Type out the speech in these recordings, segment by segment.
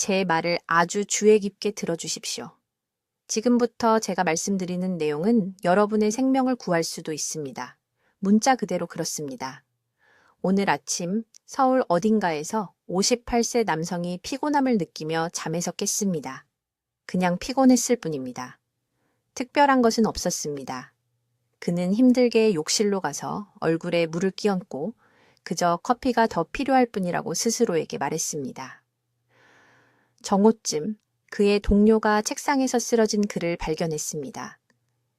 제 말을 아주 주의 깊게 들어주십시오. 지금부터 제가 말씀드리는 내용은 여러분의 생명을 구할 수도 있습니다. 문자 그대로 그렇습니다. 오늘 아침 서울 어딘가에서 58세 남성이 피곤함을 느끼며 잠에서 깼습니다. 그냥 피곤했을 뿐입니다. 특별한 것은 없었습니다. 그는 힘들게 욕실로 가서 얼굴에 물을 끼얹고 그저 커피가 더 필요할 뿐이라고 스스로에게 말했습니다. 정오쯤 그의 동료가 책상에서 쓰러진 그를 발견했습니다.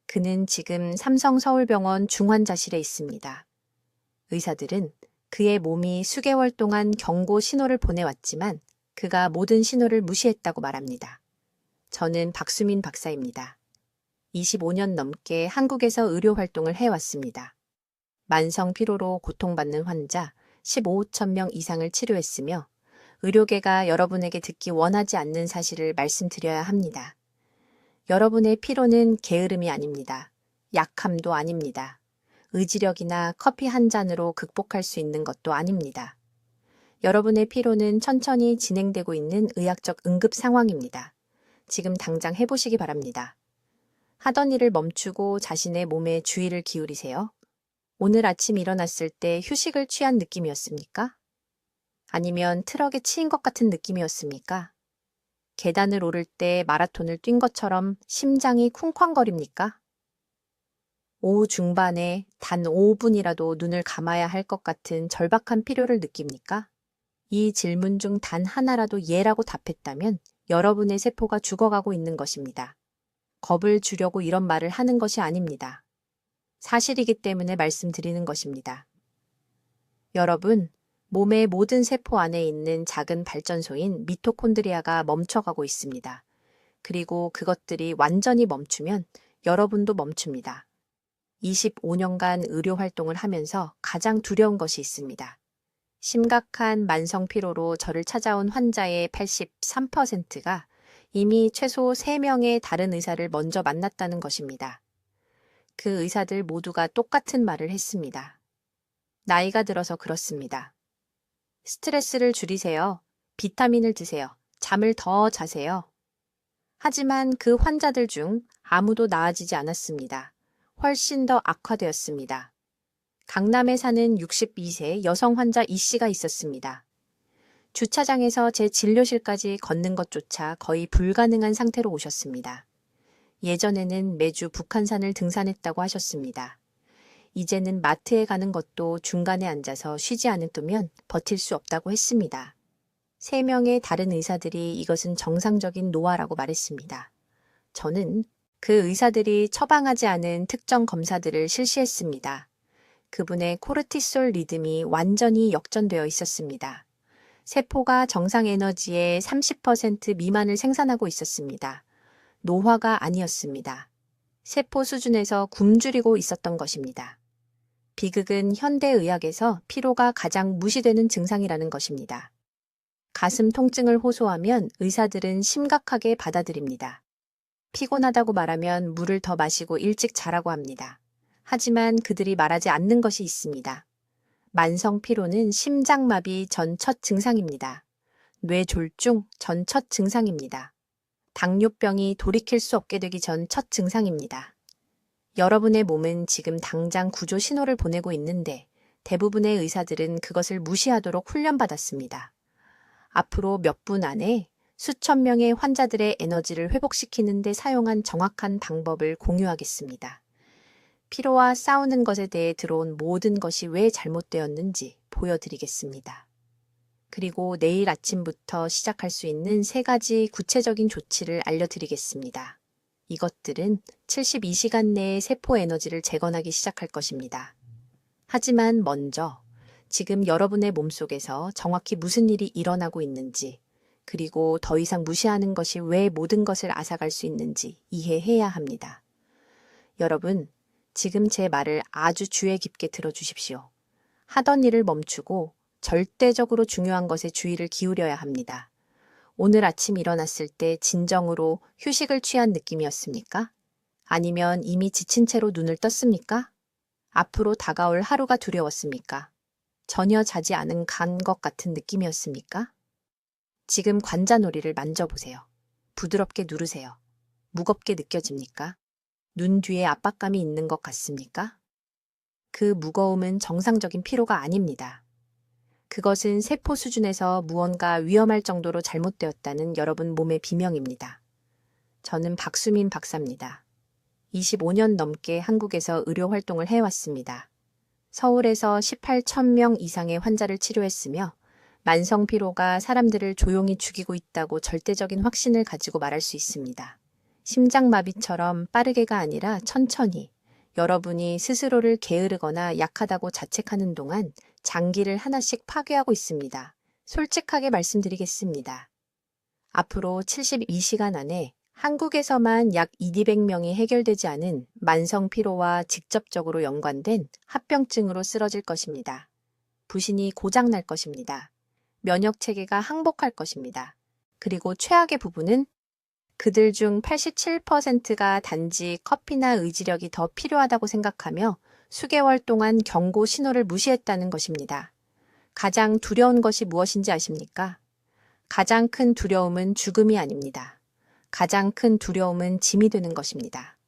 그는 지금 삼성서울병원 중환자실에 있습니다. 의사들은 그의 몸이 수개월 동안 경고 신호를 보내왔지만 그가 모든 신호를 무시했다고 말합니다. 저는 박수민 박사입니다. 25년 넘게 한국에서 의료 활동을 해왔습니다. 만성 피로로 고통받는 환자 15천 명 이상을 치료했으며 의료계가 여러분에게 듣기 원하지 않는 사실을 말씀드려야 합니다. 여러분의 피로는 게으름이 아닙니다. 약함도 아닙니다. 의지력이나 커피 한 잔으로 극복할 수 있는 것도 아닙니다. 여러분의 피로는 천천히 진행되고 있는 의학적 응급 상황입니다. 지금 당장 해보시기 바랍니다. 하던 일을 멈추고 자신의 몸에 주의를 기울이세요. 오늘 아침 일어났을 때 휴식을 취한 느낌이었습니까? 아니면 트럭에 치인 것 같은 느낌이었습니까? 계단을 오를 때 마라톤을 뛴 것처럼 심장이 쿵쾅거립니까? 오후 중반에 단 5분이라도 눈을 감아야 할 것 같은 절박한 필요를 느낍니까? 이 질문 중 단 하나라도 예라고 답했다면 여러분의 세포가 죽어가고 있는 것입니다. 겁을 주려고 이런 말을 하는 것이 아닙니다. 사실이기 때문에 말씀드리는 것입니다. 여러분, 몸의 모든 세포 안에 있는 작은 발전소인 미토콘드리아가 멈춰가고 있습니다. 그리고 그것들이 완전히 멈추면 여러분도 멈춥니다. 25년간 의료 활동을 하면서 가장 두려운 것이 있습니다. 심각한 만성 피로로 저를 찾아온 환자의 83%가 이미 최소 3명의 다른 의사를 먼저 만났다는 것입니다. 그 의사들 모두가 똑같은 말을 했습니다. 나이가 들어서 그렇습니다. 스트레스를 줄이세요. 비타민을 드세요. 잠을 더 자세요. 하지만 그 환자들 중 아무도 나아지지 않았습니다. 훨씬 더 악화되었습니다. 강남에 사는 62세 여성 환자 이 씨가 있었습니다. 주차장에서 제 진료실까지 걷는 것조차 거의 불가능한 상태로 오셨습니다. 예전에는 매주 북한산을 등산했다고 하셨습니다. 이제는 마트에 가는 것도 중간에 앉아서 쉬지 않으면 버틸 수 없다고 했습니다. 3명의 다른 의사들이 이것은 정상적인 노화라고 말했습니다. 저는 그 의사들이 처방하지 않은 특정 검사들을 실시했습니다. 그분의 코르티솔 리듬이 완전히 역전되어 있었습니다. 세포가 정상 에너지의 30% 미만을 생산하고 있었습니다. 노화가 아니었습니다. 세포 수준에서 굶주리고 있었던 것입니다. 비극은 현대의학에서 피로가 가장 무시되는 증상이라는 것입니다. 가슴 통증을 호소하면 의사들은 심각하게 받아들입니다. 피곤하다고 말하면 물을 더 마시고 일찍 자라고 합니다. 하지만 그들이 말하지 않는 것이 있습니다. 만성 피로는 심장마비 전 첫 증상입니다. 뇌졸중 전 첫 증상입니다. 당뇨병이 돌이킬 수 없게 되기 전 첫 증상입니다. 여러분의 몸은 지금 당장 구조 신호를 보내고 있는데 대부분의 의사들은 그것을 무시하도록 훈련받았습니다. 앞으로 몇 분 안에 수천 명의 환자들의 에너지를 회복시키는 데 사용한 정확한 방법을 공유하겠습니다. 피로와 싸우는 것에 대해 들어온 모든 것이 왜 잘못되었는지 보여드리겠습니다. 그리고 내일 아침부터 시작할 수 있는 3가지 구체적인 조치를 알려드리겠습니다. 이것들은 72시간 내에 세포 에너지를 재건하기 시작할 것입니다. 하지만 먼저 지금 여러분의 몸속에서 정확히 무슨 일이 일어나고 있는지, 그리고 더 이상 무시하는 것이 왜 모든 것을 앗아갈 수 있는지 이해해야 합니다. 여러분, 지금 제 말을 아주 주의 깊게 들어주십시오. 하던 일을 멈추고 절대적으로 중요한 것에 주의를 기울여야 합니다. 오늘 아침 일어났을 때 진정으로 휴식을 취한 느낌이었습니까? 아니면 이미 지친 채로 눈을 떴습니까? 앞으로 다가올 하루가 두려웠습니까? 전혀 자지 않은 간 것 같은 느낌이었습니까? 지금 관자놀이를 만져보세요. 부드럽게 누르세요. 무겁게 느껴집니까? 눈 뒤에 압박감이 있는 것 같습니까? 그 무거움은 정상적인 피로가 아닙니다. 그것은 세포 수준에서 무언가 위험할 정도로 잘못되었다는 여러분 몸의 비명입니다. 저는 박수민 박사입니다. 25년 넘게 한국에서 의료 활동을 해왔습니다. 서울에서 18,000명 이상의 환자를 치료했으며 만성 피로가 사람들을 조용히 죽이고 있다고 절대적인 확신을 가지고 말할 수 있습니다. 심장마비처럼 빠르게가 아니라 천천히 여러분이 스스로를 게으르거나 약하다고 자책하는 동안 장기를 하나씩 파괴하고 있습니다. 솔직하게 말씀드리겠습니다. 앞으로 72시간 안에 한국에서만 약 200명이 해결되지 않은 만성 피로와 직접적으로 연관된 합병증으로 쓰러질 것입니다. 부신이 고장날 것입니다. 면역 체계가 항복할 것입니다. 그리고 최악의 부분은 그들 중 87%가 단지 커피나 의지력이 더 필요하다고 생각하며 수개월 동안 경고 신호를 무시했다는 것입니다. 가장 두려운 것이 무엇인지 아십니까? 가장 큰 두려움은 죽음이 아닙니다. 가장 큰 두려움은 짐이 되는 것입니다.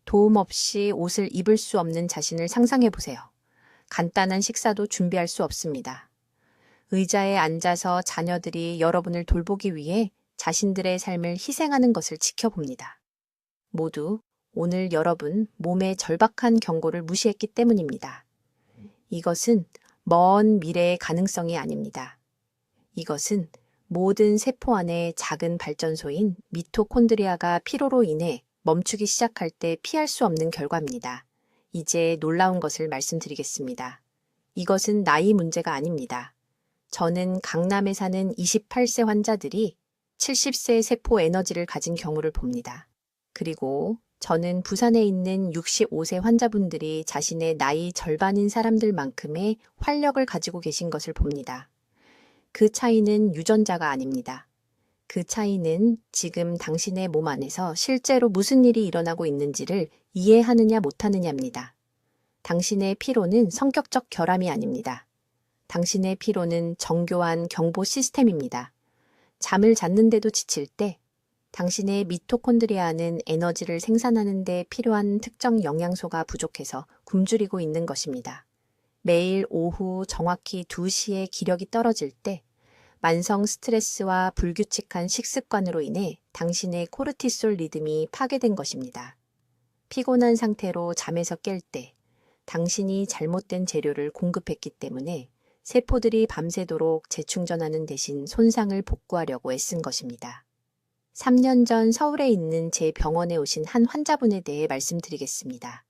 도움 없이 옷을 입을 수 없는 자신을 상상해 보세요. 간단한 식사도 준비할 수 없습니다. 의자에 앉아서 자녀들이 여러분을 돌보기 위해 자신들의 삶을 희생하는 것을 지켜봅니다. 모두 오늘 여러분 몸의 절박한 경고를 무시했기 때문입니다. 이것은 먼 미래의 가능성이 아닙니다. 이것은 모든 세포 안의 작은 발전소인 미토콘드리아가 피로로 인해 멈추기 시작할 때 피할 수 없는 결과입니다. 이제 놀라운 것을 말씀드리겠습니다. 이것은 나이 문제가 아닙니다. 저는 강남에 사는 28세 환자들이 70세의 세포 에너지를 가진 경우를 봅니다. 그리고 저는 부산에 있는 65세 환자분들이 자신의 나이 절반인 사람들만큼의 활력을 가지고 계신 것을 봅니다. 그 차이는 유전자가 아닙니다. 그 차이는 지금 당신의 몸 안에서 실제로 무슨 일이 일어나고 있는지를 이해하느냐 못하느냐입니다. 당신의 피로는 성격적 결함이 아닙니다. 당신의 피로는 정교한 경보 시스템입니다. 잠을 잤는데도 지칠 때 당신의 미토콘드리아는 에너지를 생산하는 데 필요한 특정 영양소가 부족해서 굶주리고 있는 것입니다. 매일 오후 정확히 2시에 기력이 떨어질 때 만성 스트레스와 불규칙한 식습관으로 인해 당신의 코르티솔 리듬이 파괴된 것입니다. 피곤한 상태로 잠에서 깰 때 당신이 잘못된 재료를 공급했기 때문에 세포들이 밤새도록 재충전하는 대신 손상을 복구하려고 애쓴 것입니다. 3년 전 서울에 있는 제 병원에 오신 한 환자분에 대해 말씀드리겠습니다.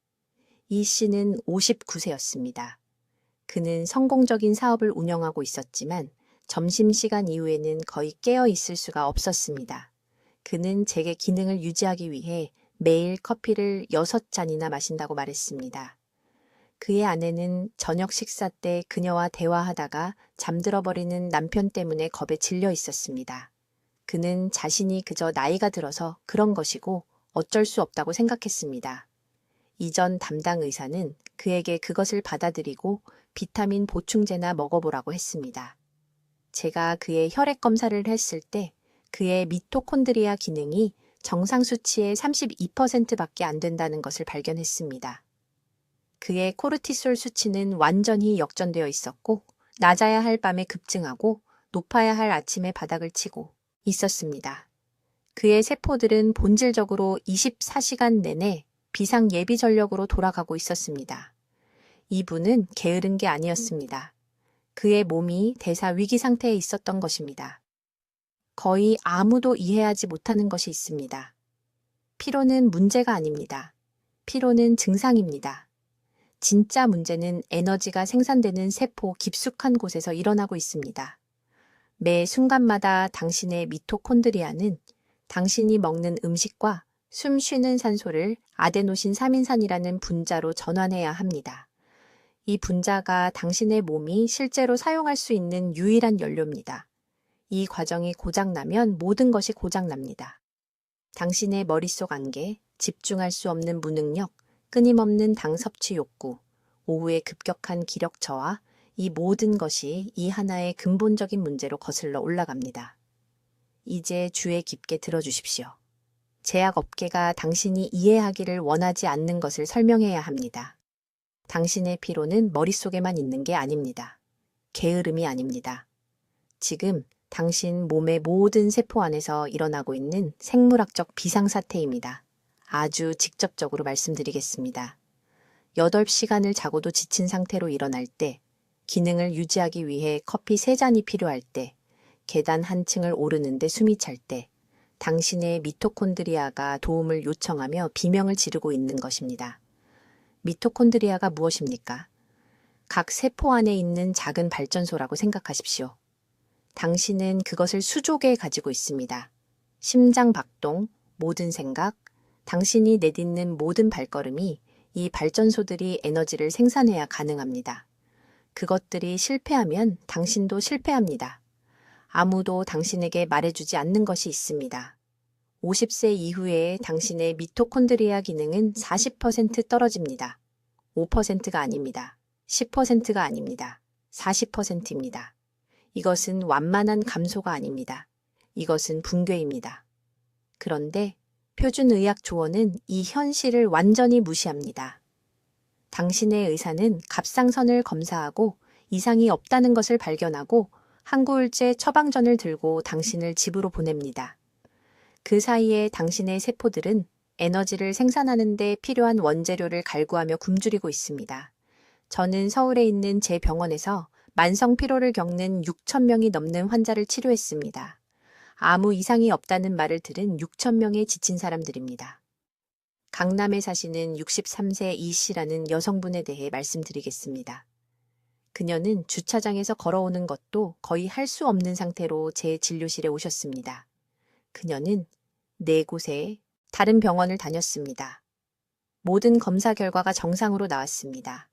이 씨는 59세였습니다. 그는 성공적인 사업을 운영하고 있었지만 점심시간 이후에는 거의 깨어 있을 수가 없었습니다. 그는 제게 기능을 유지하기 위해 매일 커피를 6잔이나 마신다고 말했습니다. 그의 아내는 저녁 식사 때 그녀와 대화하다가 잠들어 버리는 남편 때문에 겁에 질려 있었습니다. 그는 자신이 그저 나이가 들어서 그런 것이고 어쩔 수 없다고 생각했습니다. 이전 담당 의사는 그에게 그것을 받아들이고 비타민 보충제나 먹어보라고 했습니다. 제가 그의 혈액 검사를 했을 때 그의 미토콘드리아 기능이 정상 수치의 32%밖에 안 된다는 것을 발견했습니다. 그의 코르티솔 수치는 완전히 역전되어 있었고 낮아야 할 밤에 급증하고 높아야 할 아침에 바닥을 치고 있었습니다. 그의 세포들은 본질적으로 24시간 내내 비상 예비 전력으로 돌아가고 있었습니다. 이분은 게으른 게 아니었습니다. 그의 몸이 대사 위기 상태에 있었던 것입니다. 거의 아무도 이해하지 못하는 것이 있습니다. 피로는 문제가 아닙니다. 피로는 증상입니다. 진짜 문제는 에너지가 생산되는 세포 깊숙한 곳에서 일어나고 있습니다. 매 순간마다 당신의 미토콘드리아는 당신이 먹는 음식과 숨 쉬는 산소를 아데노신 3인산이라는 분자로 전환해야 합니다. 이 분자가 당신의 몸이 실제로 사용할 수 있는 유일한 연료입니다. 이 과정이 고장나면 모든 것이 고장납니다. 당신의 머릿속 안개, 집중할 수 없는 무능력, 끊임없는 당 섭취 욕구, 오후의 급격한 기력 저하, 이 모든 것이 이 하나의 근본적인 문제로 거슬러 올라갑니다. 이제 주의 깊게 들어주십시오. 제약업계가 당신이 이해하기를 원하지 않는 것을 설명해야 합니다. 당신의 피로는 머릿속에만 있는 게 아닙니다. 게으름이 아닙니다. 지금 당신 몸의 모든 세포 안에서 일어나고 있는 생물학적 비상사태입니다. 아주 직접적으로 말씀드리겠습니다. 8시간을 자고도 지친 상태로 일어날 때, 기능을 유지하기 위해 커피 3잔이 필요할 때, 계단 한 층을 오르는데 숨이 찰 때, 당신의 미토콘드리아가 도움을 요청하며 비명을 지르고 있는 것입니다. 미토콘드리아가 무엇입니까? 각 세포 안에 있는 작은 발전소라고 생각하십시오. 당신은 그것을 수조계에 가지고 있습니다. 심장 박동, 모든 생각, 당신이 내딛는 모든 발걸음이 이 발전소들이 에너지를 생산해야 가능합니다. 그것들이 실패하면 당신도 실패합니다. 아무도 당신에게 말해주지 않는 것이 있습니다. 50세 이후에 당신의 미토콘드리아 기능은 40% 떨어집니다. 5%가 아닙니다. 10%가 아닙니다. 40%입니다. 이것은 완만한 감소가 아닙니다. 이것은 붕괴입니다. 그런데 표준의학 조언은 이 현실을 완전히 무시합니다. 당신의 의사는 갑상선을 검사하고 이상이 없다는 것을 발견하고 항구울제 처방전을 들고 당신을 집으로 보냅니다. 그 사이에 당신의 세포들은 에너지를 생산하는 데 필요한 원재료를 갈구하며 굶주리고 있습니다. 저는 서울에 있는 제 병원에서 만성 피로를 겪는 6,000명이 넘는 환자를 치료했습니다. 아무 이상이 없다는 말을 들은 6,000명의 지친 사람들입니다. 강남에 사시는 63세 이 씨라는 여성분에 대해 말씀드리겠습니다. 그녀는 주차장에서 걸어오는 것도 거의 할 수 없는 상태로 제 진료실에 오셨습니다. 그녀는 4곳에 다른 병원을 다녔습니다. 모든 검사 결과가 정상으로 나왔습니다.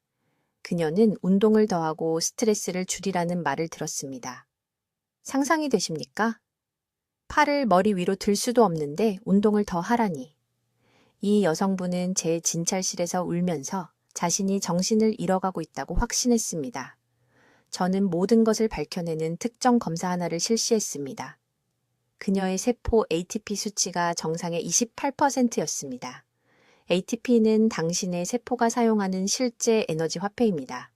그녀는 운동을 더하고 스트레스를 줄이라는 말을 들었습니다. 상상이 되십니까? 팔을 머리 위로 들 수도 없는데 운동을 더 하라니. 이 여성분은 제 진찰실에서 울면서 자신이 정신을 잃어가고 있다고 확신했습니다. 저는 모든 것을 밝혀내는 특정 검사 하나를 실시했습니다. 그녀의 세포 ATP 수치가 정상의 28%였습니다. ATP는 당신의 세포가 사용하는 실제 에너지 화폐입니다.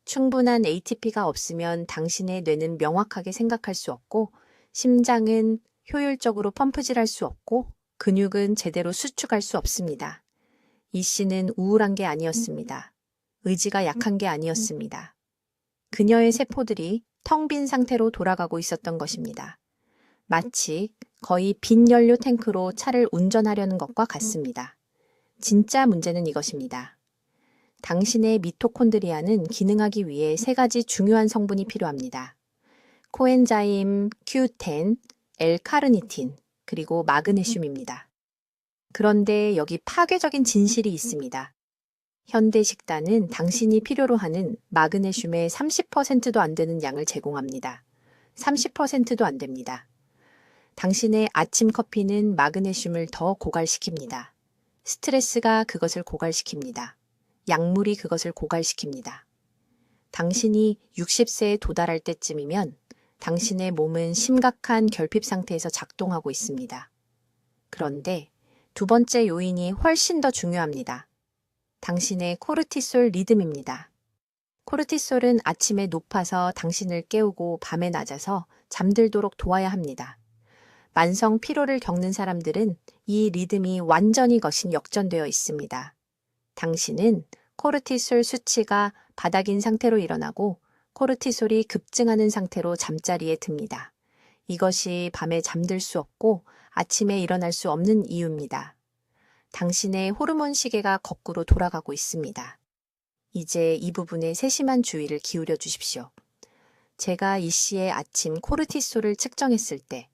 충분한 ATP가 없으면 당신의 뇌는 명확하게 생각할 수 없고, 심장은 효율적으로 펌프질할 수 없고, 근육은 제대로 수축할 수 없습니다. 이 씨는 우울한 게 아니었습니다. 의지가 약한 게 아니었습니다. 그녀의 세포들이 텅 빈 상태로 돌아가고 있었던 것입니다. 마치 거의 빈 연료 탱크로 차를 운전하려는 것과 같습니다. 진짜 문제는 이것입니다. 당신의 미토콘드리아는 기능하기 위해 3가지 중요한 성분이 필요합니다. 코엔자임 Q10, L-카르니틴, 그리고 마그네슘입니다. 그런데 여기 파괴적인 진실이 있습니다. 현대 식단은 당신이 필요로 하는 마그네슘의 30%도 안 되는 양을 제공합니다. 30%도 안 됩니다. 당신의 아침 커피는 마그네슘을 더 고갈시킵니다. 스트레스가 그것을 고갈시킵니다. 약물이 그것을 고갈시킵니다. 당신이 60세에 도달할 때쯤이면 당신의 몸은 심각한 결핍 상태에서 작동하고 있습니다. 그런데 2번째 요인이 훨씬 더 중요합니다. 당신의 코르티솔 리듬입니다. 코르티솔은 아침에 높아서 당신을 깨우고 밤에 낮아서 잠들도록 도와야 합니다. 만성 피로를 겪는 사람들은 이 리듬이 완전히 거신 역전되어 있습니다. 당신은 코르티솔 수치가 바닥인 상태로 일어나고 코르티솔이 급증하는 상태로 잠자리에 듭니다. 이것이 밤에 잠들 수 없고 아침에 일어날 수 없는 이유입니다. 당신의 호르몬 시계가 거꾸로 돌아가고 있습니다. 이제 이 부분에 세심한 주의를 기울여 주십시오. 제가 이 씨의 아침 코르티솔을 측정했을 때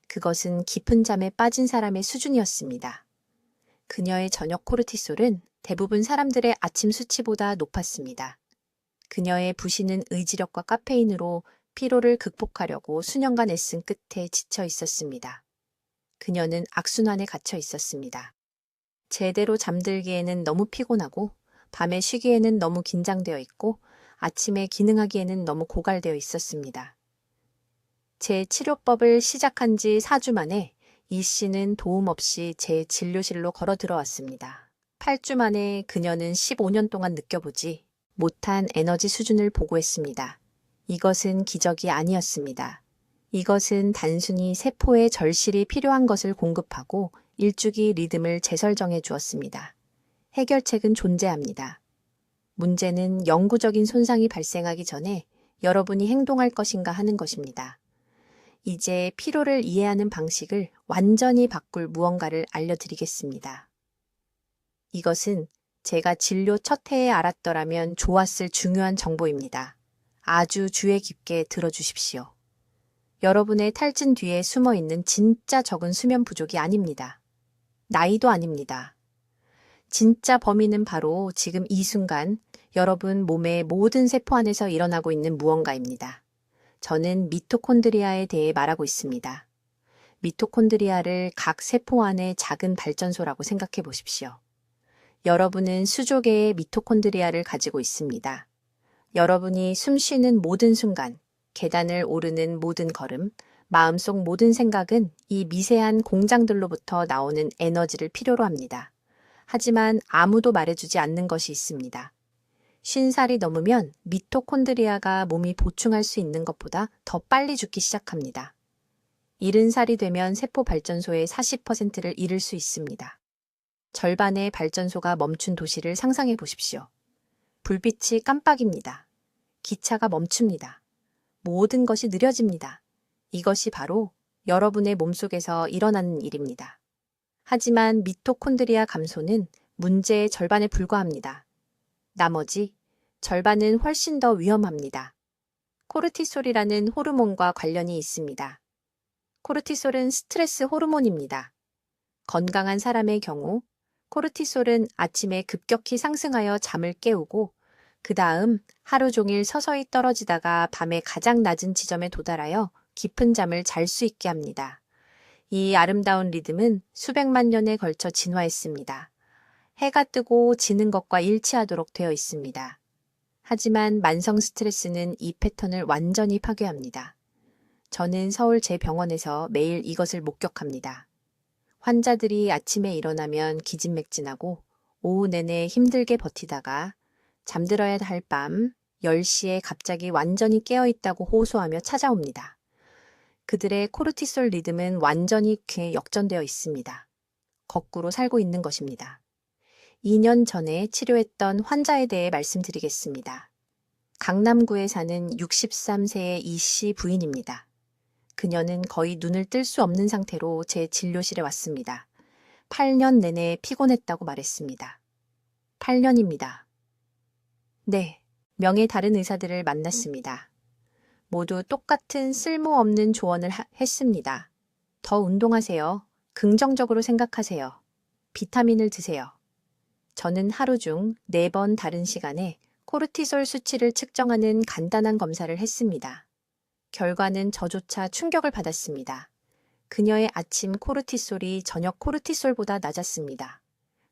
그것은 깊은 잠에 빠진 사람의 수준이었습니다. 그녀의 저녁 코르티솔은 대부분 사람들의 아침 수치보다 높았습니다. 그녀의 부시는 의지력과 카페인으로 피로를 극복하려고 수년간 애쓴 끝에 지쳐 있었습니다. 그녀는 악순환에 갇혀 있었습니다. 제대로 잠들기에는 너무 피곤하고 밤에 쉬기에는 너무 긴장되어 있고 아침에 기능하기에는 너무 고갈되어 있었습니다. 제 치료법을 시작한 지 4주 만에 이 씨는 도움 없이 제 진료실로 걸어 들어왔습니다. 8주 만에 그녀는 15년 동안 느껴보지 못한 에너지 수준을 보고했습니다. 이것은 기적이 아니었습니다. 이것은 단순히 세포에 절실히 필요한 것을 공급하고 일주기 리듬을 재설정해 주었습니다. 해결책은 존재합니다. 문제는 영구적인 손상이 발생하기 전에 여러분이 행동할 것인가 하는 것입니다. 이제 피로를 이해하는 방식을 완전히 바꿀 무언가를 알려드리겠습니다. 이것은 제가 진료 첫 해에 알았더라면 좋았을 중요한 정보입니다. 아주 주의 깊게 들어주십시오. 여러분의 탈진 뒤에 숨어 있는 진짜 적은 수면 부족이 아닙니다. 나이도 아닙니다. 진짜 범인은 바로 지금 이 순간 여러분 몸의 모든 세포 안에서 일어나고 있는 무언가입니다. 저는 미토콘드리아에 대해 말하고 있습니다. 미토콘드리아를 각 세포 안의 작은 발전소라고 생각해 보십시오. 여러분은 수조 개의 미토콘드리아를 가지고 있습니다. 여러분이 숨 쉬는 모든 순간, 계단을 오르는 모든 걸음, 마음속 모든 생각은 이 미세한 공장들로부터 나오는 에너지를 필요로 합니다. 하지만 아무도 말해주지 않는 것이 있습니다. 50살이 넘으면 미토콘드리아가 몸이 보충할 수 있는 것보다 더 빨리 죽기 시작합니다. 70살이 되면 세포 발전소의 40%를 잃을 수 있습니다. 절반의 발전소가 멈춘 도시를 상상해 보십시오. 불빛이 깜빡입니다. 기차가 멈춥니다. 모든 것이 느려집니다. 이것이 바로 여러분의 몸속에서 일어나는 일입니다. 하지만 미토콘드리아 감소는 문제의 절반에 불과합니다. 나머지 절반은 훨씬 더 위험합니다. 코르티솔이라는 호르몬과 관련이 있습니다. 코르티솔은 스트레스 호르몬입니다. 건강한 사람의 경우 코르티솔은 아침에 급격히 상승하여 잠을 깨우고 그 다음 하루 종일 서서히 떨어지다가 밤에 가장 낮은 지점에 도달하여 깊은 잠을 잘 수 있게 합니다. 이 아름다운 리듬은 수백만 년에 걸쳐 진화했습니다. 해가 뜨고 지는 것과 일치하도록 되어 있습니다. 하지만 만성 스트레스는 이 패턴을 완전히 파괴합니다. 저는 서울 제 병원에서 매일 이것을 목격합니다. 환자들이 아침에 일어나면 기진맥진하고 오후 내내 힘들게 버티다가 잠들어야 할 밤 10시에 갑자기 완전히 깨어있다고 호소하며 찾아옵니다. 그들의 코르티솔 리듬은 완전히 역전되어 있습니다. 거꾸로 살고 있는 것입니다. 2년 전에 치료했던 환자에 대해 말씀드리겠습니다. 강남구에 사는 63세의 이 씨 부인입니다. 그녀는 거의 눈을 뜰 수 없는 상태로 제 진료실에 왔습니다. 8년 내내 피곤했다고 말했습니다. 8년입니다. 네, 명의 다른 의사들을 만났습니다. 모두 똑같은 쓸모없는 조언을 했습니다. 더 운동하세요. 긍정적으로 생각하세요. 비타민을 드세요. 저는 하루 중 4번 다른 시간에 코르티솔 수치를 측정하는 간단한 검사를 했습니다. 결과는 저조차 충격을 받았습니다. 그녀의 아침 코르티솔이 저녁 코르티솔보다 낮았습니다.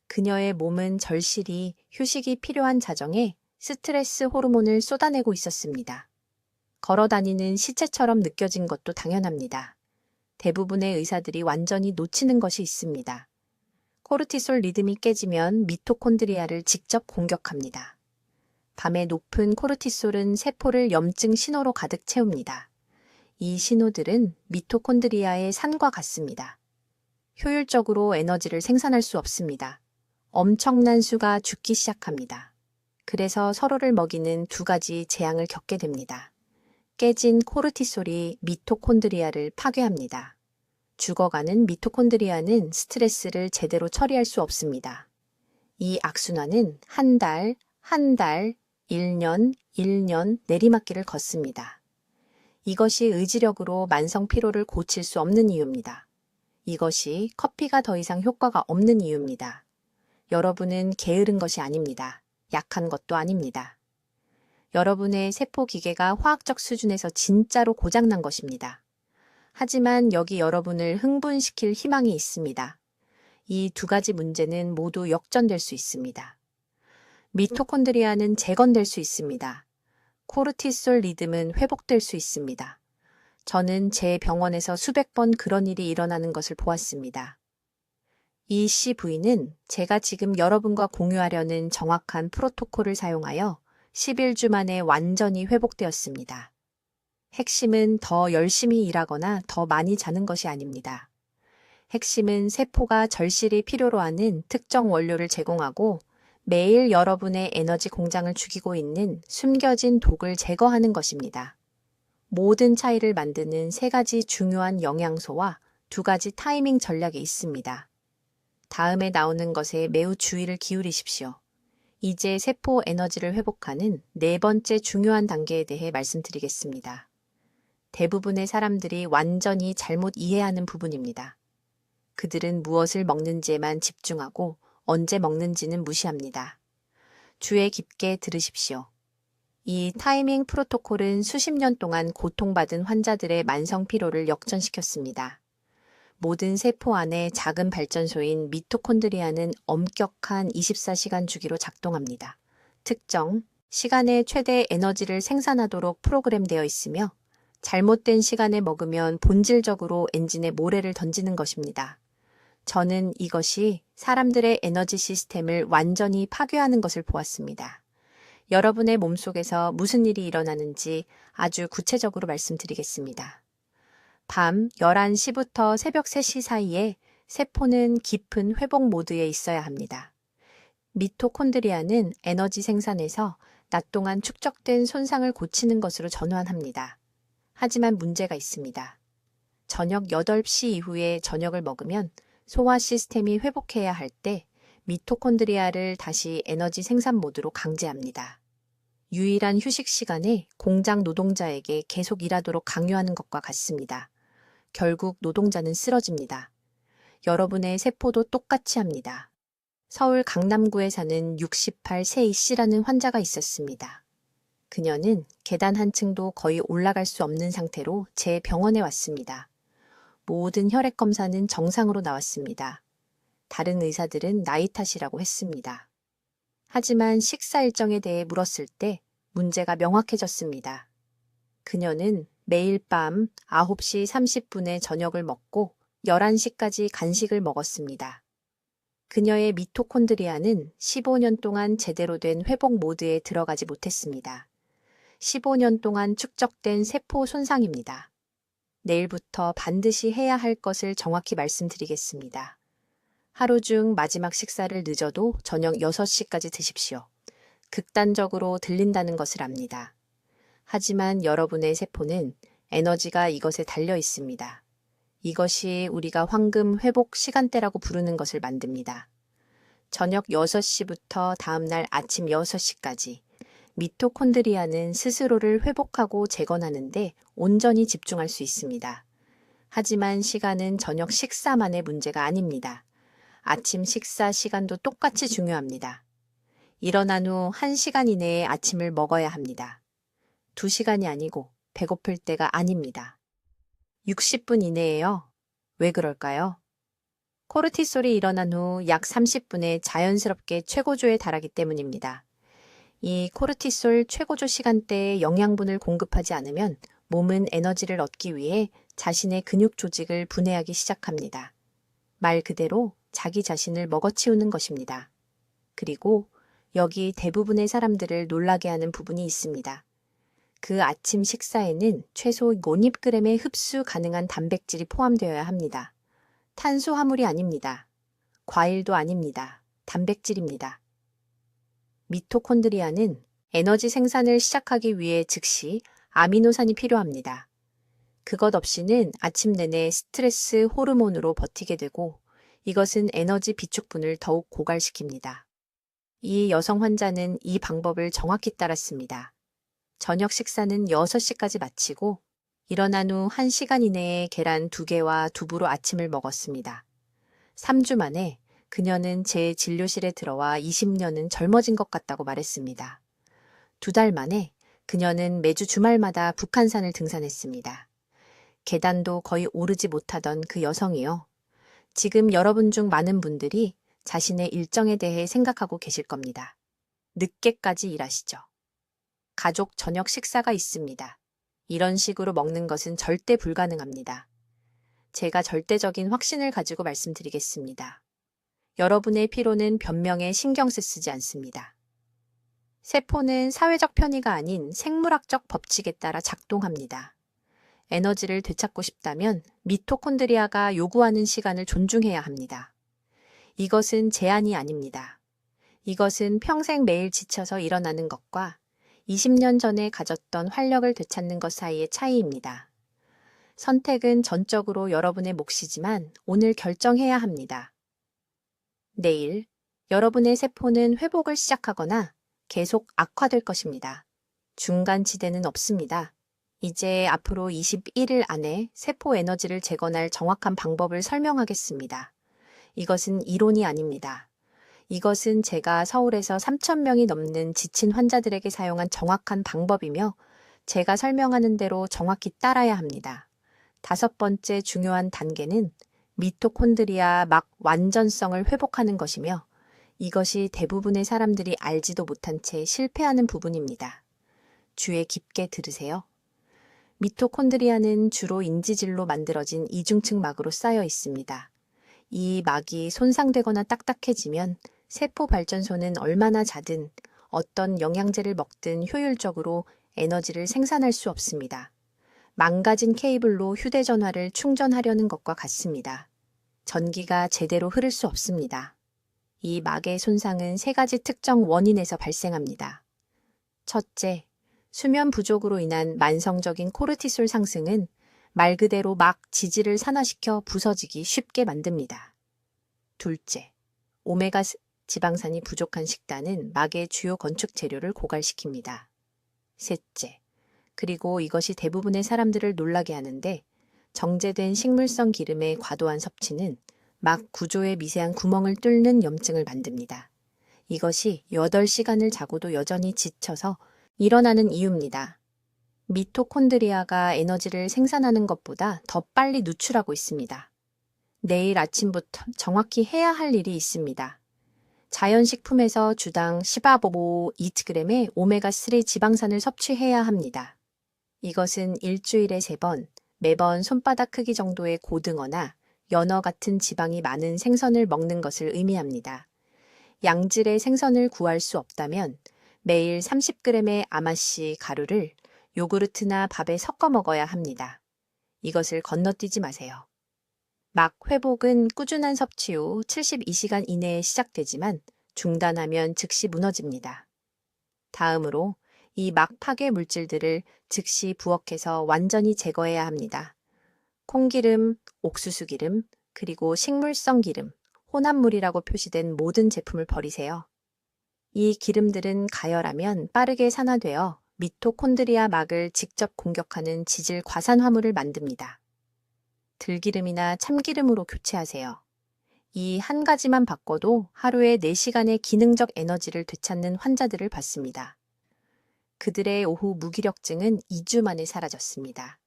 그녀의 몸은 절실히 휴식이 필요한 자정에 스트레스 호르몬을 쏟아내고 있었습니다. 걸어다니는 시체처럼 느껴진 것도 당연합니다. 대부분의 의사들이 완전히 놓치는 것이 있습니다. 코르티솔 리듬이 깨지면 미토콘드리아를 직접 공격합니다. 밤에 높은 코르티솔은 세포를 염증 신호로 가득 채웁니다. 이 신호들은 미토콘드리아의 산과 같습니다. 효율적으로 에너지를 생산할 수 없습니다. 엄청난 수가 죽기 시작합니다. 그래서 서로를 먹이는 2가지 재앙을 겪게 됩니다. 깨진 코르티솔이 미토콘드리아를 파괴합니다. 죽어가는 미토콘드리아는 스트레스를 제대로 처리할 수 없습니다. 이 악순환은 한 달, 1년, 1년 내리막길을 걷습니다. 이것이 의지력으로 만성 피로를 고칠 수 없는 이유입니다. 이것이 커피가 더 이상 효과가 없는 이유입니다. 여러분은 게으른 것이 아닙니다. 약한 것도 아닙니다. 여러분의 세포 기계가 화학적 수준에서 진짜로 고장난 것입니다. 하지만 여기 여러분을 흥분시킬 희망이 있습니다. 이 2가지 문제는 모두 역전될 수 있습니다. 미토콘드리아는 재건될 수 있습니다. 코르티솔 리듬은 회복될 수 있습니다. 저는 제 병원에서 수백 번 그런 일이 일어나는 것을 보았습니다. 이 씨 부인은 제가 지금 여러분과 공유하려는 정확한 프로토콜을 사용하여 11주 만에 완전히 회복되었습니다. 핵심은 더 열심히 일하거나 더 많이 자는 것이 아닙니다. 핵심은 세포가 절실히 필요로 하는 특정 원료를 제공하고 매일 여러분의 에너지 공장을 죽이고 있는 숨겨진 독을 제거하는 것입니다. 모든 차이를 만드는 세 가지 중요한 영양소와 두 가지 타이밍 전략이 있습니다. 다음에 나오는 것에 매우 주의를 기울이십시오. 이제 세포 에너지를 회복하는 네 번째 중요한 단계에 대해 말씀드리겠습니다. 대부분의 사람들이 완전히 잘못 이해하는 부분입니다. 그들은 무엇을 먹는지에만 집중하고 언제 먹는지는 무시합니다. 주의 깊게 들으십시오. 이 타이밍 프로토콜은 수십 년 동안 고통받은 환자들의 만성 피로를 역전시켰습니다. 모든 세포 안에 작은 발전소인 미토콘드리아는 엄격한 24시간 주기로 작동합니다. 특정 시간에 최대 에너지를 생산하도록 프로그램되어 있으며 잘못된 시간에 먹으면 본질적으로 엔진에 모래를 던지는 것입니다. 저는 이것이 사람들의 에너지 시스템을 완전히 파괴하는 것을 보았습니다. 여러분의 몸속에서 무슨 일이 일어나는지 아주 구체적으로 말씀드리겠습니다. 밤 11시부터 새벽 3시 사이에 세포는 깊은 회복 모드에 있어야 합니다. 미토콘드리아는 에너지 생산에서 낮 동안 축적된 손상을 고치는 것으로 전환합니다. 하지만 문제가 있습니다. 저녁 8시 이후에 저녁을 먹으면 소화 시스템이 회복해야 할 때 미토콘드리아를 다시 에너지 생산 모드로 강제합니다. 유일한 휴식 시간에 공장 노동자에게 계속 일하도록 강요하는 것과 같습니다. 결국 노동자는 쓰러집니다. 여러분의 세포도 똑같이 합니다. 서울 강남구에 사는 68세 이 씨라는 환자가 있었습니다. 그녀는 계단 한 층도 거의 올라갈 수 없는 상태로 제 병원에 왔습니다. 모든 혈액 검사는 정상으로 나왔습니다. 다른 의사들은 나이 탓이라고 했습니다. 하지만 식사 일정에 대해 물었을 때 문제가 명확해졌습니다. 그녀는 매일 밤 9시 30분에 저녁을 먹고 11시까지 간식을 먹었습니다. 그녀의 미토콘드리아는 15년 동안 제대로 된 회복 모드에 들어가지 못했습니다. 15년 동안 축적된 세포 손상입니다. 내일부터 반드시 해야 할 것을 정확히 말씀드리겠습니다. 하루 중 마지막 식사를 늦어도 저녁 6시까지 드십시오. 극단적으로 들린다는 것을 압니다. 하지만 여러분의 세포는 에너지가 이것에 달려 있습니다. 이것이 우리가 황금 회복 시간대라고 부르는 것을 만듭니다. 저녁 6시부터 다음날 아침 6시까지 미토콘드리아는 스스로를 회복하고 재건하는데 온전히 집중할 수 있습니다. 하지만 시간은 저녁 식사만의 문제가 아닙니다. 아침 식사 시간도 똑같이 중요합니다. 일어난 후 1시간 이내에 아침을 먹어야 합니다. 2시간이 아니고 배고플 때가 아닙니다. 60분 이내에요. 왜 그럴까요? 코르티솔이 일어난 후 약 30분에 자연스럽게 최고조에 달하기 때문입니다. 이 코르티솔 최고조 시간대에 영양분을 공급하지 않으면 몸은 에너지를 얻기 위해 자신의 근육 조직을 분해하기 시작합니다. 말 그대로 자기 자신을 먹어치우는 것입니다. 그리고 여기 대부분의 사람들을 놀라게 하는 부분이 있습니다. 그 아침 식사에는 최소 5g의 흡수 가능한 단백질이 포함되어야 합니다. 탄수화물이 아닙니다. 과일도 아닙니다. 단백질입니다. 미토콘드리아는 에너지 생산을 시작하기 위해 즉시 아미노산이 필요합니다. 그것 없이는 아침 내내 스트레스 호르몬으로 버티게 되고 이것은 에너지 비축분을 더욱 고갈시킵니다. 이 여성 환자는 이 방법을 정확히 따랐습니다. 저녁 식사는 6시까지 마치고 일어난 후 1시간 이내에 계란 2개와 두부로 아침을 먹었습니다. 3주 만에 그녀는 제 진료실에 들어와 20년은 젊어진 것 같다고 말했습니다. 2달 만에 그녀는 매주 주말마다 북한산을 등산했습니다. 계단도 거의 오르지 못하던 그 여성이요. 지금 여러분 중 많은 분들이 자신의 일정에 대해 생각하고 계실 겁니다. 늦게까지 일하시죠. 가족 저녁 식사가 있습니다. 이런 식으로 먹는 것은 절대 불가능합니다. 제가 절대적인 확신을 가지고 말씀드리겠습니다. 여러분의 피로는 변명에 신경 쓰지 않습니다. 세포는 사회적 편의가 아닌 생물학적 법칙에 따라 작동합니다. 에너지를 되찾고 싶다면 미토콘드리아가 요구하는 시간을 존중해야 합니다. 이것은 제한이 아닙니다. 이것은 평생 매일 지쳐서 일어나는 것과 20년 전에 가졌던 활력을 되찾는 것 사이의 차이입니다. 선택은 전적으로 여러분의 몫이지만 오늘 결정해야 합니다. 내일 여러분의 세포는 회복을 시작하거나 계속 악화될 것입니다. 중간 지대는 없습니다. 이제 앞으로 21일 안에 세포 에너지를 재건할 정확한 방법을 설명하겠습니다. 이것은 이론이 아닙니다. 이것은 제가 서울에서 3,000명이 넘는 지친 환자들에게 사용한 정확한 방법이며 제가 설명하는 대로 정확히 따라야 합니다. 5번째 중요한 단계는 미토콘드리아 막 완전성을 회복하는 것이며 이것이 대부분의 사람들이 알지도 못한 채 실패하는 부분입니다. 주의 깊게 들으세요. 미토콘드리아는 주로 인지질로 만들어진 이중층 막으로 쌓여 있습니다. 이 막이 손상되거나 딱딱해지면 세포 발전소는 얼마나 자든 어떤 영양제를 먹든 효율적으로 에너지를 생산할 수 없습니다. 망가진 케이블로 휴대전화를 충전하려는 것과 같습니다. 전기가 제대로 흐를 수 없습니다. 이 막의 손상은 3가지 특정 원인에서 발생합니다. 첫째, 수면 부족으로 인한 만성적인 코르티솔 상승은 말 그대로 막 지질을 산화시켜 부서지기 쉽게 만듭니다. 둘째, 오메가 지방산이 부족한 식단은 막의 주요 건축 재료를 고갈시킵니다. 셋째, 그리고 이것이 대부분의 사람들을 놀라게 하는데 정제된 식물성 기름의 과도한 섭취는 막 구조의 미세한 구멍을 뚫는 염증을 만듭니다. 이것이 8시간을 자고도 여전히 지쳐서 일어나는 이유입니다. 미토콘드리아가 에너지를 생산하는 것보다 더 빨리 누출하고 있습니다. 내일 아침부터 정확히 해야 할 일이 있습니다. 자연식품에서 주당 15.2g의 오메가3 지방산을 섭취해야 합니다. 이것은 일주일에 3번, 매번 손바닥 크기 정도의 고등어나 연어 같은 지방이 많은 생선을 먹는 것을 의미합니다. 양질의 생선을 구할 수 없다면 매일 30g의 아마씨 가루를 요구르트나 밥에 섞어 먹어야 합니다. 이것을 건너뛰지 마세요. 막 회복은 꾸준한 섭취 후 72시간 이내에 시작되지만 중단하면 즉시 무너집니다. 다음으로 이 막 파괴 물질들을 즉시 부엌에서 완전히 제거해야 합니다. 콩기름, 옥수수 기름, 그리고 식물성 기름, 혼합물이라고 표시된 모든 제품을 버리세요. 이 기름들은 가열하면 빠르게 산화되어 미토콘드리아 막을 직접 공격하는 지질 과산 화물을 만듭니다. 들기름이나 참기름으로 교체하세요. 이 한 가지만 바꿔도 하루에 4시간의 기능적 에너지를 되찾는 환자들을 봤습니다. 그들의 오후 무기력증은 2주 만에 사라졌습니다.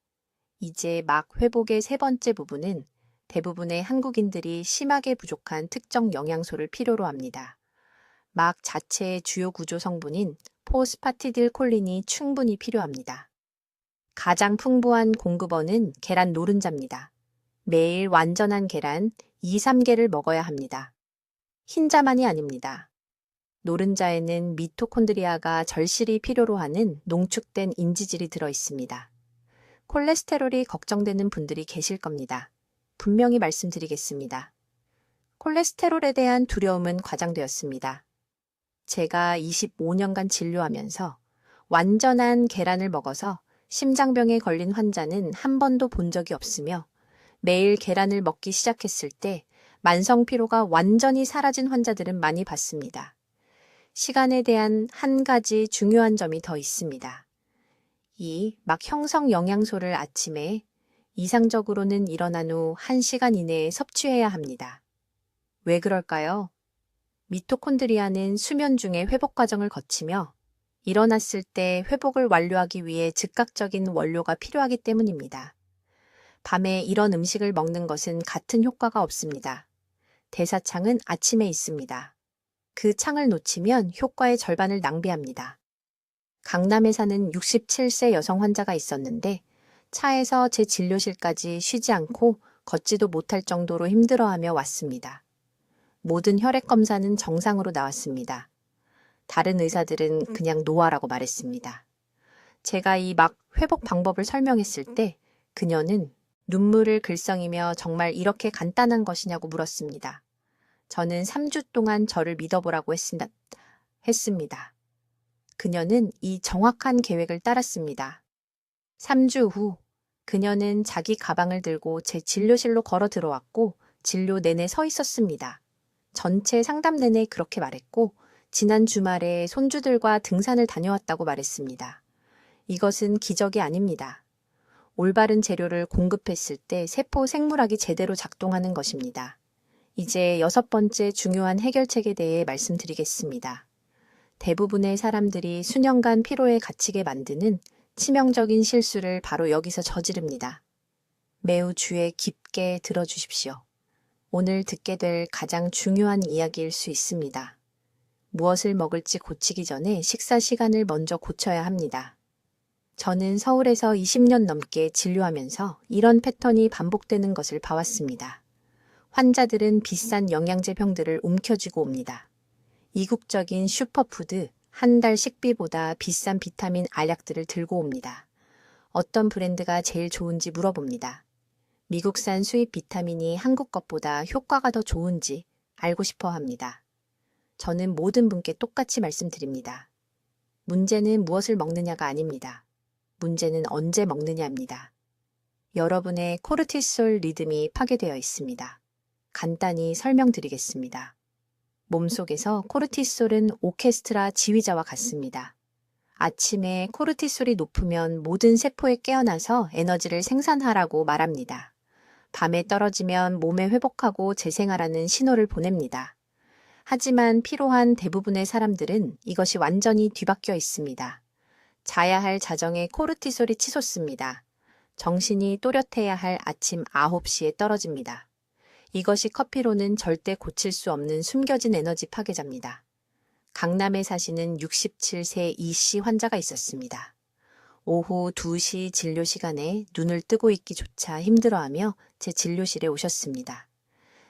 이제 막 회복의 3번째 부분은 대부분의 한국인들이 심하게 부족한 특정 영양소를 필요로 합니다. 막 자체의 주요 구조 성분인 포스파티딜콜린이 충분히 필요합니다. 가장 풍부한 공급원은 계란 노른자입니다. 매일 완전한 계란 2-3개를 먹어야 합니다. 흰자만이 아닙니다. 노른자에는 미토콘드리아가 절실히 필요로 하는 농축된 인지질이 들어 있습니다. 콜레스테롤이 걱정되는 분들이 계실 겁니다. 분명히 말씀드리겠습니다. 콜레스테롤에 대한 두려움은 과장되었습니다. 제가 25년간 진료하면서 완전한 계란을 먹어서 심장병에 걸린 환자는 한 번도 본 적이 없으며 매일 계란을 먹기 시작했을 때 만성 피로가 완전히 사라진 환자들은 많이 봤습니다. 시간에 대한 한 가지 중요한 점이 더 있습니다. 이 막 형성 영양소를 아침에 이상적으로는 일어난 후 1시간 이내에 섭취해야 합니다. 왜 그럴까요? 미토콘드리아는 수면 중에 회복 과정을 거치며 일어났을 때 회복을 완료하기 위해 즉각적인 원료가 필요하기 때문입니다. 밤에 이런 음식을 먹는 것은 같은 효과가 없습니다. 대사창은 아침에 있습니다. 그 창을 놓치면 효과의 절반을 낭비합니다. 강남에 사는 67세 여성 환자가 있었는데 차에서 제 진료실까지 쉬지 않고 걷지도 못할 정도로 힘들어하며 왔습니다. 모든 혈액 검사는 정상으로 나왔습니다. 다른 의사들은 그냥 노화라고 말했습니다. 제가 이 막 회복 방법을 설명했을 때 그녀는 눈물을 글썽이며 정말 이렇게 간단한 것이냐고 물었습니다. 저는 3주 동안 저를 믿어보라고 했습니다. 그녀는 이 정확한 계획을 따랐습니다. 3주 후 그녀는 자기 가방을 들고 제 진료실로 걸어 들어왔고 진료 내내 서 있었습니다. 전체 상담 내내 그렇게 말했고 지난 주말에 손주들과 등산을 다녀왔다고 말했습니다. 이것은 기적이 아닙니다. 올바른 재료를 공급했을 때 세포 생물학이 제대로 작동하는 것입니다. 이제 6번째 중요한 해결책에 대해 말씀드리겠습니다. 대부분의 사람들이 수년간 피로에 갇히게 만드는 치명적인 실수를 바로 여기서 저지릅니다. 매우 주의 깊게 들어주십시오. 오늘 듣게 될 가장 중요한 이야기일 수 있습니다. 무엇을 먹을지 고치기 전에 식사 시간을 먼저 고쳐야 합니다. 저는 서울에서 20년 넘게 진료하면서 이런 패턴이 반복되는 것을 봐왔습니다. 환자들은 비싼 영양제 병들을 움켜쥐고 옵니다. 이국적인 슈퍼푸드, 한 달 식비보다 비싼 비타민 알약들을 들고 옵니다. 어떤 브랜드가 제일 좋은지 물어봅니다. 미국산 수입 비타민이 한국 것보다 효과가 더 좋은지 알고 싶어 합니다. 저는 모든 분께 똑같이 말씀드립니다. 문제는 무엇을 먹느냐가 아닙니다. 문제는 언제 먹느냐입니다. 여러분의 코르티솔 리듬이 파괴되어 있습니다. 간단히 설명드리겠습니다. 몸속에서 코르티솔은 오케스트라 지휘자와 같습니다. 아침에 코르티솔이 높으면 모든 세포에 깨어나서 에너지를 생산하라고 말합니다. 밤에 떨어지면 몸에 회복하고 재생하라는 신호를 보냅니다. 하지만 피로한 대부분의 사람들은 이것이 완전히 뒤바뀌어 있습니다. 자야 할 자정에 코르티솔이 치솟습니다. 정신이 또렷해야 할 아침 9시에 떨어집니다. 이것이 커피로는 절대 고칠 수 없는 숨겨진 에너지 파괴자입니다. 강남에 사시는 67세 이씨 환자가 있었습니다. 오후 2시 진료 시간에 눈을 뜨고 있기조차 힘들어하며 제 진료실에 오셨습니다.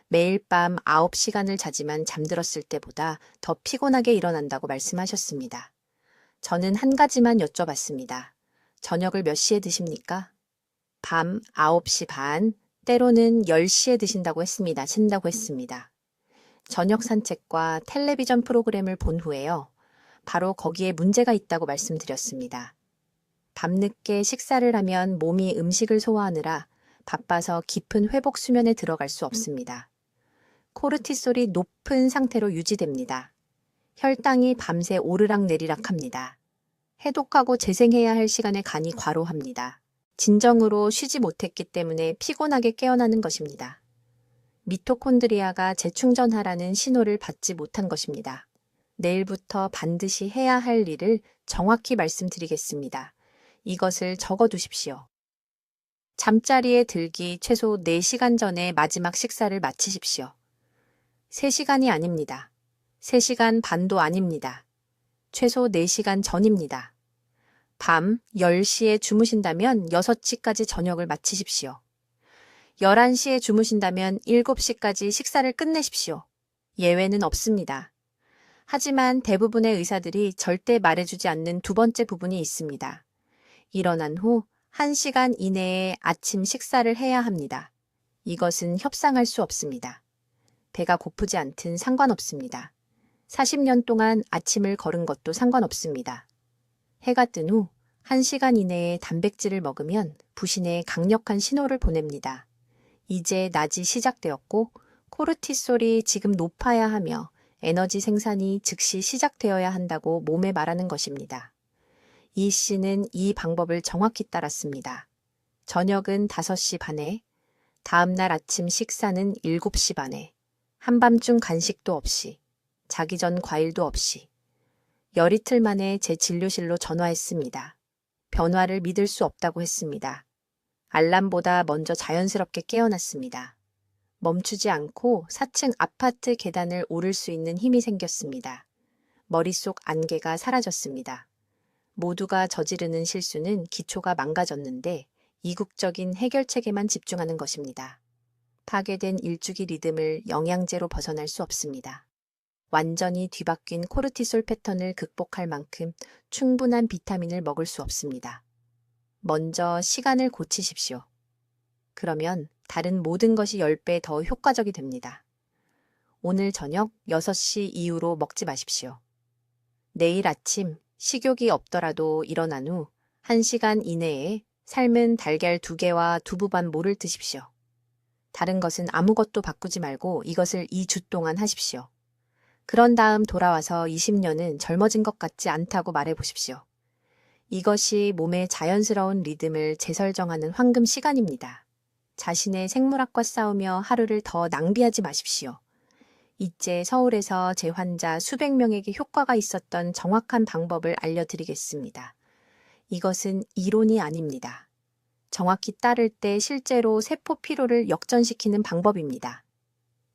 매일 밤 9시간을 자지만 잠들었을 때보다 더 피곤하게 일어난다고 말씀하셨습니다. 저는 한 가지만 여쭤봤습니다. 저녁을 몇 시에 드십니까? 밤 9시 반, 때로는 10시에 드신다고 했습니다. 저녁 산책과 텔레비전 프로그램을 본 후에요. 바로 거기에 문제가 있다고 말씀드렸습니다. 밤늦게 식사를 하면 몸이 음식을 소화하느라 바빠서 깊은 회복 수면에 들어갈 수 없습니다. 코르티솔이 높은 상태로 유지됩니다. 혈당이 밤새 오르락내리락합니다. 해독하고 재생해야 할 시간에 간이 과로합니다. 진정으로 쉬지 못했기 때문에 피곤하게 깨어나는 것입니다. 미토콘드리아가 재충전하라는 신호를 받지 못한 것입니다. 내일부터 반드시 해야 할 일을 정확히 말씀드리겠습니다. 이것을 적어두십시오. 잠자리에 들기 최소 4시간 전에 마지막 식사를 마치십시오. 3시간이 아닙니다. 3시간 반도 아닙니다. 최소 4시간 전입니다. 밤 10시에 주무신다면 6시까지 저녁을 마치십시오. 11시에 주무신다면 7시까지 식사를 끝내십시오. 예외는 없습니다. 하지만 대부분의 의사들이 절대 말해주지 않는 두 번째 부분이 있습니다. 일어난 후 1시간 이내에 아침 식사를 해야 합니다. 이것은 협상할 수 없습니다. 배가 고프지 않든 상관없습니다. 40년 동안 아침을 걸은 것도 상관없습니다. 해가 뜬 후 1시간 이내에 단백질을 먹으면 부신에 강력한 신호를 보냅니다. 이제 낮이 시작되었고 코르티솔이 지금 높아야 하며 에너지 생산이 즉시 시작되어야 한다고 몸에 말하는 것입니다. 이 씨는 이 방법을 정확히 따랐습니다. 저녁은 5시 반에, 다음날 아침 식사는 7시 반에, 한밤중 간식도 없이, 자기 전 과일도 없이. 열이틀 만에 제 진료실로 전화했습니다. 변화를 믿을 수 없다고 했습니다. 알람보다 먼저 자연스럽게 깨어났습니다. 멈추지 않고 4층 아파트 계단을 오를 수 있는 힘이 생겼습니다. 머릿속 안개가 사라졌습니다. 모두가 저지르는 실수는 기초가 망가졌는데 이국적인 해결책에만 집중하는 것입니다. 파괴된 일주기 리듬을 영양제로 벗어날 수 없습니다. 완전히 뒤바뀐 코르티솔 패턴을 극복할 만큼 충분한 비타민을 먹을 수 없습니다. 먼저 시간을 고치십시오. 그러면 다른 모든 것이 10배 더 효과적이 됩니다. 오늘 저녁 6시 이후로 먹지 마십시오. 내일 아침 식욕이 없더라도 일어난 후 1시간 이내에 삶은 달걀 2개와 두부 반 모를 드십시오. 다른 것은 아무것도 바꾸지 말고 이것을 2주 동안 하십시오. 그런 다음 돌아와서 20년은 젊어진 것 같지 않다고 말해보십시오. 이것이 몸의 자연스러운 리듬을 재설정하는 황금 시간입니다. 자신의 생물학과 싸우며 하루를 더 낭비하지 마십시오. 이제 서울에서 제 환자 수백 명에게 효과가 있었던 정확한 방법을 알려드리겠습니다. 이것은 이론이 아닙니다. 정확히 따를 때 실제로 세포 피로를 역전시키는 방법입니다.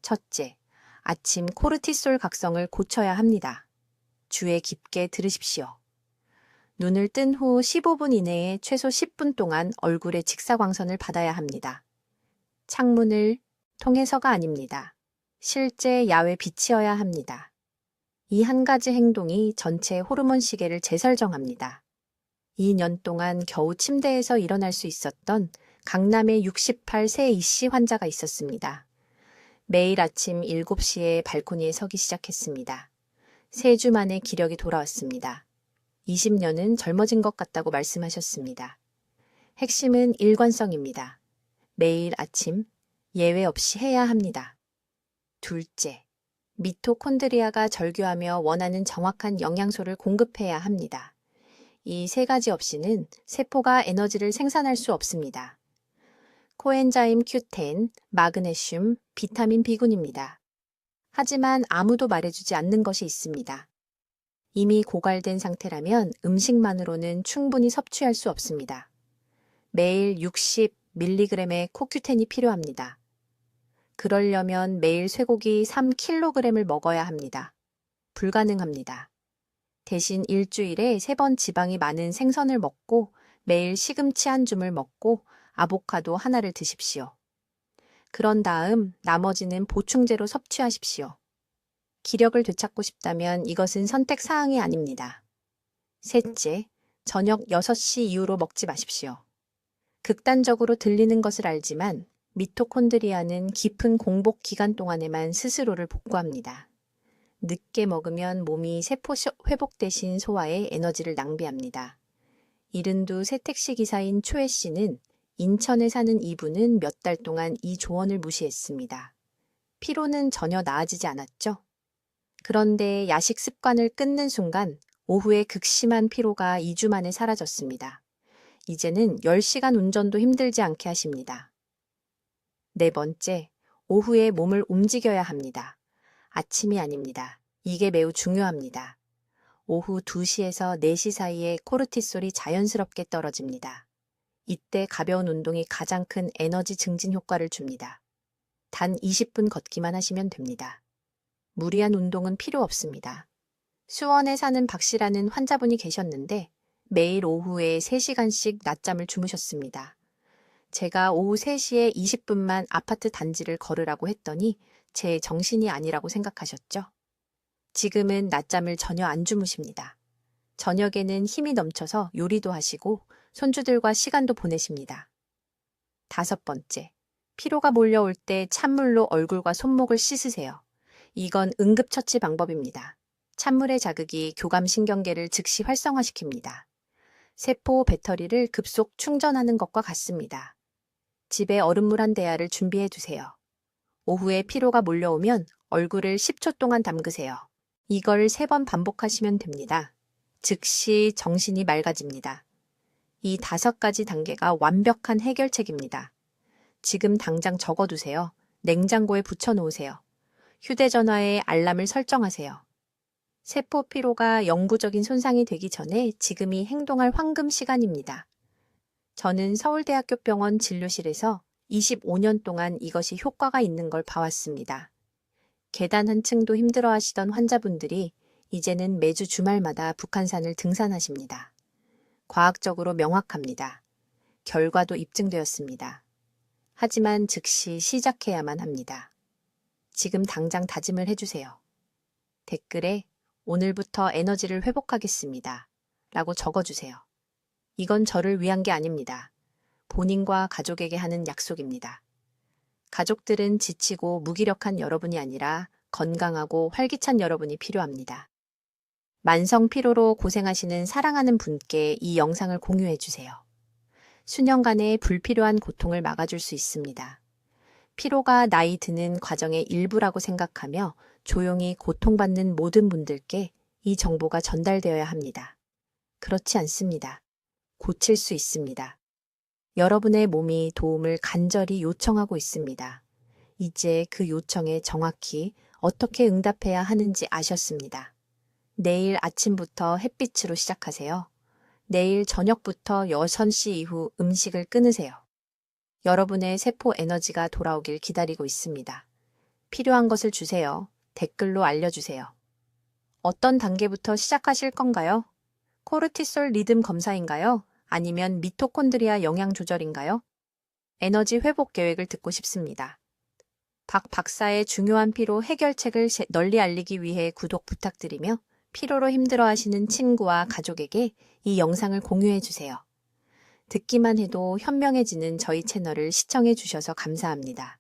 첫째, 아침 코르티솔 각성을 고쳐야 합니다. 주에 깊게 들으십시오. 눈을 뜬 후 15분 이내에 최소 10분 동안 얼굴에 직사광선을 받아야 합니다. 창문을 통해서가 아닙니다. 실제 야외 빛이어야 합니다. 이 한 가지 행동이 전체 호르몬 시계를 재설정합니다. 2년 동안 겨우 침대에서 일어날 수 있었던 강남의 68세 이씨 환자가 있었습니다. 매일 아침 7시에 발코니에 서기 시작했습니다. 3주 만에 기력이 돌아왔습니다. 20년은 젊어진 것 같다고 말씀하셨습니다. 핵심은 일관성입니다. 매일 아침 예외 없이 해야 합니다. 둘째, 미토콘드리아가 절규하며 원하는 정확한 영양소를 공급해야 합니다. 이 3가지 없이는 세포가 에너지를 생산할 수 없습니다. 코엔자임 Q10, 마그네슘, 비타민 B군입니다. 하지만 아무도 말해주지 않는 것이 있습니다. 이미 고갈된 상태라면 음식만으로는 충분히 섭취할 수 없습니다. 매일 60mg의 코큐텐이 필요합니다. 그러려면 매일 쇠고기 3kg을 먹어야 합니다. 불가능합니다. 대신 일주일에 3번 지방이 많은 생선을 먹고 매일 시금치 한 줌을 먹고 아보카도 하나를 드십시오. 그런 다음 나머지는 보충제로 섭취하십시오. 기력을 되찾고 싶다면 이것은 선택 사항이 아닙니다. 셋째, 저녁 6시 이후로 먹지 마십시오. 극단적으로 들리는 것을 알지만 미토콘드리아는 깊은 공복 기간 동안에만 스스로를 복구합니다. 늦게 먹으면 몸이 세포 회복 대신 소화에 에너지를 낭비합니다. 이른두 세택시 기사인 초혜 씨는 인천에 사는 이분은 몇 달 동안 이 조언을 무시했습니다. 피로는 전혀 나아지지 않았죠? 그런데 야식 습관을 끊는 순간 오후에 극심한 피로가 2주 만에 사라졌습니다. 이제는 10시간 운전도 힘들지 않게 하십니다. 네 번째, 오후에 몸을 움직여야 합니다. 아침이 아닙니다. 이게 매우 중요합니다. 오후 2시에서 4시 사이에 코르티솔이 자연스럽게 떨어집니다. 이때 가벼운 운동이 가장 큰 에너지 증진 효과를 줍니다. 단 20분 걷기만 하시면 됩니다. 무리한 운동은 필요 없습니다. 수원에 사는 박 씨라는 환자분이 계셨는데 매일 오후에 3시간씩 낮잠을 주무셨습니다. 제가 오후 3시에 20분만 아파트 단지를 걸으라고 했더니 제 정신이 아니라고 생각하셨죠? 지금은 낮잠을 전혀 안 주무십니다. 저녁에는 힘이 넘쳐서 요리도 하시고 손주들과 시간도 보내십니다. 5번째, 피로가 몰려올 때 찬물로 얼굴과 손목을 씻으세요. 이건 응급처치 방법입니다. 찬물의 자극이 교감신경계를 즉시 활성화시킵니다. 세포 배터리를 급속 충전하는 것과 같습니다. 집에 얼음물 한 대야를 준비해 두세요. 오후에 피로가 몰려오면 얼굴을 10초 동안 담그세요. 이걸 3번 반복하시면 됩니다. 즉시 정신이 맑아집니다. 이 5가지 단계가 완벽한 해결책입니다. 지금 당장 적어두세요. 냉장고에 붙여놓으세요. 휴대전화에 알람을 설정하세요. 세포 피로가 영구적인 손상이 되기 전에 지금이 행동할 황금 시간입니다. 저는 서울대학교 병원 진료실에서 25년 동안 이것이 효과가 있는 걸 봐왔습니다. 계단 한 층도 힘들어 하시던 환자분들이 이제는 매주 주말마다 북한산을 등산하십니다. 과학적으로 명확합니다. 결과도 입증되었습니다. 하지만 즉시 시작해야만 합니다. 지금 당장 다짐을 해주세요. 댓글에 오늘부터 에너지를 회복하겠습니다. 라고 적어주세요. 이건 저를 위한 게 아닙니다. 본인과 가족에게 하는 약속입니다. 가족들은 지치고 무기력한 여러분이 아니라 건강하고 활기찬 여러분이 필요합니다. 만성 피로로 고생하시는 사랑하는 분께 이 영상을 공유해 주세요. 수년간의 불필요한 고통을 막아줄 수 있습니다. 피로가 나이 드는 과정의 일부라고 생각하며 조용히 고통받는 모든 분들께 이 정보가 전달되어야 합니다. 그렇지 않습니다. 고칠 수 있습니다. 여러분의 몸이 도움을 간절히 요청하고 있습니다. 이제 그 요청에 정확히 어떻게 응답해야 하는지 아셨습니다. 내일 아침부터 햇빛으로 시작하세요. 내일 저녁부터 6시 이후 음식을 끊으세요. 여러분의 세포 에너지가 돌아오길 기다리고 있습니다. 필요한 것을 주세요. 댓글로 알려주세요. 어떤 단계부터 시작하실 건가요? 코르티솔 리듬 검사인가요? 아니면 미토콘드리아 영양 조절인가요? 에너지 회복 계획을 듣고 싶습니다. 박 박사의 중요한 피로 해결책을 널리 알리기 위해 구독 부탁드리며 피로로 힘들어하시는 친구와 가족에게 이 영상을 공유해 주세요. 듣기만 해도 현명해지는 저희 채널을 시청해 주셔서 감사합니다.